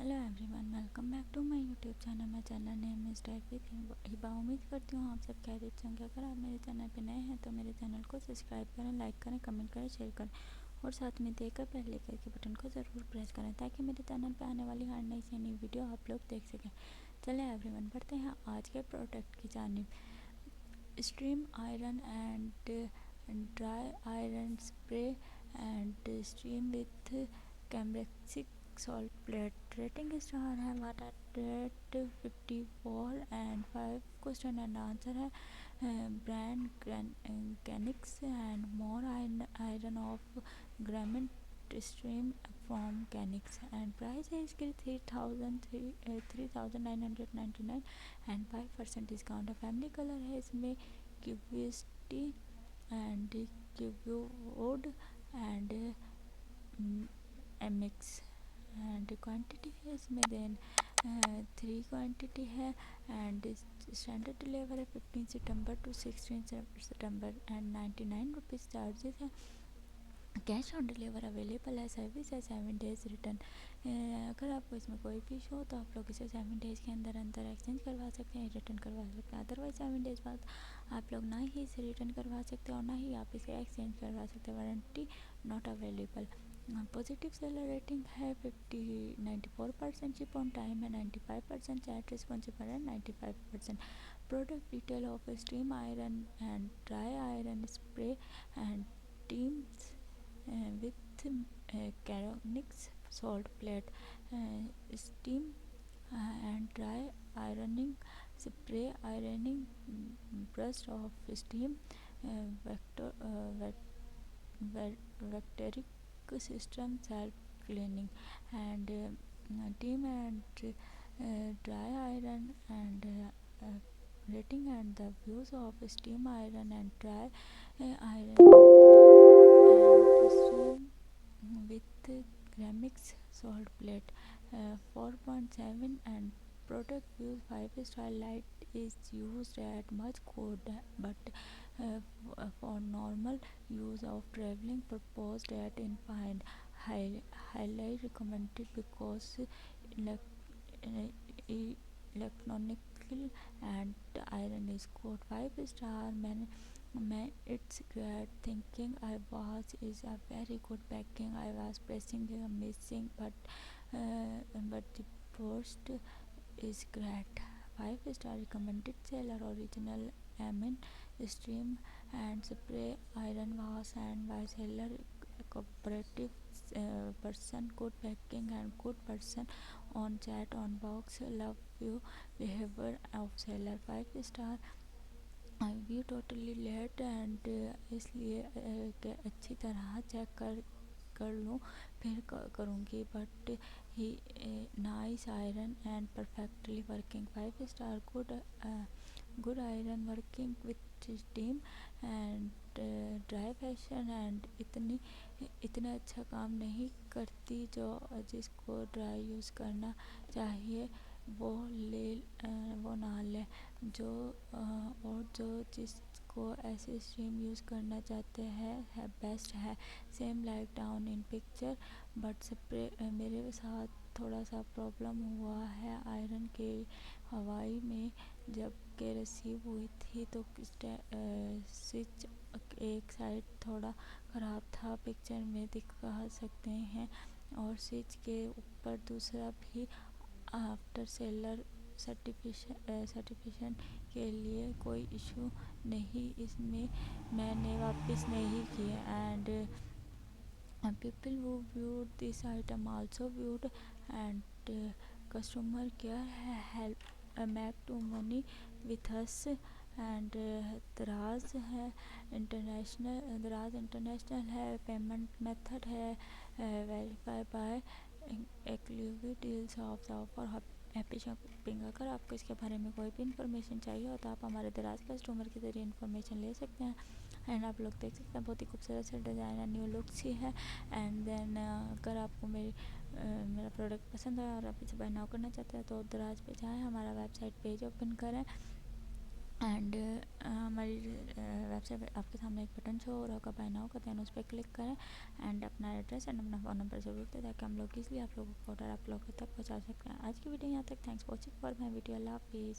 Hello everyone, welcome back to my YouTube channel. My channel name is type with Hiba. उम्मीद करती हूँ आप सब खैरियत से होंगे। अगर आप मेरे चैनल पे नए हैं तो मेरे चैनल को सब्सक्राइब करें, लाइक करें, कमेंट करें, शेयर करें और साथ में देकर बेल आइकन के बटन को ज़रूर प्रेस करें ताकि मेरे चैनल पे आने वाली हर नई से नई वीडियो आप लोग देख सकें। चलिए एवरीवन, बढ़ते हैं आज के प्रोडक्ट की जानिब। Stream iron and dry iron spray and stream with कैमरेक्सिक सॉल्ट प्लेट। रेटिंग स्टार है 1/54 एंड 5 क्वेश्चन एंड आंसर है। ब्रांड कैनिक्स and more iron of garment stream from कैनिक्स एंड प्राइस है इसकी 3999 एंड 5% डिस्काउंट है। फैमिली कलर है इसमें क्यूबिस्टी एंड क्यूबोड एंड एमिक्स एंड क्वांटिटी है इसमें देन 3 क्वांटिटी है एंड स्टैंडर्ड डिलीवर है 15 सितंबर to 16 September and 99 rupees charges है। कैश ऑन डिलीवर अवेलेबल है। सर्विस है 7 डेज रिटर्न। अगर आपको इसमें कोई भी इशू हो तो आप लोग इसे 7 डेज़ के अंदर अंदर एक्सचेंज करवा सकते हैं, रिटर्न करवा सकते हैं। अदरवाइज 7 डेज़ बाद आप लोग ना ही इसे रिटर्न करवा सकते हैं और ना ही आप इसे एक्सचेंज करवा सकते हैं। Warranty not available. Positive seller rating है 94% चिप ऑन टाइम है, 95% चैट रिस्पॉन्सिबल है, 95%। Product detail of steam iron and dry iron spray and teams with Keronix salt plate, steam and dry ironing spray, ironing brush of steam, vector vectoric system self cleaning and steam and dry iron and rating and the views of steam iron and dry iron and stream with ceramics salt plate 4.7 and product views 5-star. Light is used at much good but for normal use of traveling purpose that in fine highlight recommended because electronical and iron is good 5-star. Man, it's great thinking. I was is a very good packing. I was pressing missing, but the post is great. 5-star recommended seller original Amin stream and spray iron wash and by seller cooperative person, good packing and good person on chat on box. Love you behavior of seller 5-star। View totally late and इसलिए कि अच्छी तरह check कर लूँ फिर करूँगी but he nice iron and perfectly working 5-स्टार। Good iron working with team and dry fashion and इतना अच्छा काम नहीं करती जो जिसको ड्राई यूज़ करना चाहिए वो ना ले जो और जो जिसको ऐसे स्ट्रीम यूज़ करना चाहते हैं है बेस्ट है। Same like down in picture but spray मेरे साथ थोड़ा सा प्रॉब्लम हुआ है आयरन के हवाई में जब के रिसीव हुई थी तो स्विच एक साइड थोड़ा ख़राब था, पिक्चर में दिखा सकते हैं और स्विच के ऊपर दूसरा भी आफ्टर सेलर सर्टिफिकेशन के लिए कोई इशू नहीं, इसमें मैंने वापस नहीं किया and people who viewed this item also viewed and customer care help make to money with us and दराज है इंटरनेशनल है। पेमेंट मेथड है verify by exclusive deals of the offer happy shopping. अगर आपको इसके बारे में कोई भी इन्फॉर्मेशन चाहिए हो तो आप हमारे दराज कस्टमर के ज़रिए इन्फॉर्मेशन ले सकते हैं एंड आप लोग देख सकते हैं बहुत ही खूबसूरत से डिज़ाइन है, न्यू लुक्स ही है एंड देन अगर आपको मेरा प्रोडक्ट पसंद आया और आप इसे बाय नाउ करना चाहते हैं तो दराज पे जाएँ, हमारा वेबसाइट पेज ओपन करें एंड हमारी वेबसाइट आपके सामने एक बटन शो हो रहा होगा, बाय नाउ का, दैन उस पर क्लिक करें एंड अपना एड्रेस एंड अपना फ़ोन नंबर ज़रूर दें, ताकि हम लोग ईजिली आप लोगों को ऑर्डर आप लोगों तक पहुंचा सकते हैं। आज की वीडियो यहाँ तक। Thanks for watching for my video. अल्लाह हाफिज़।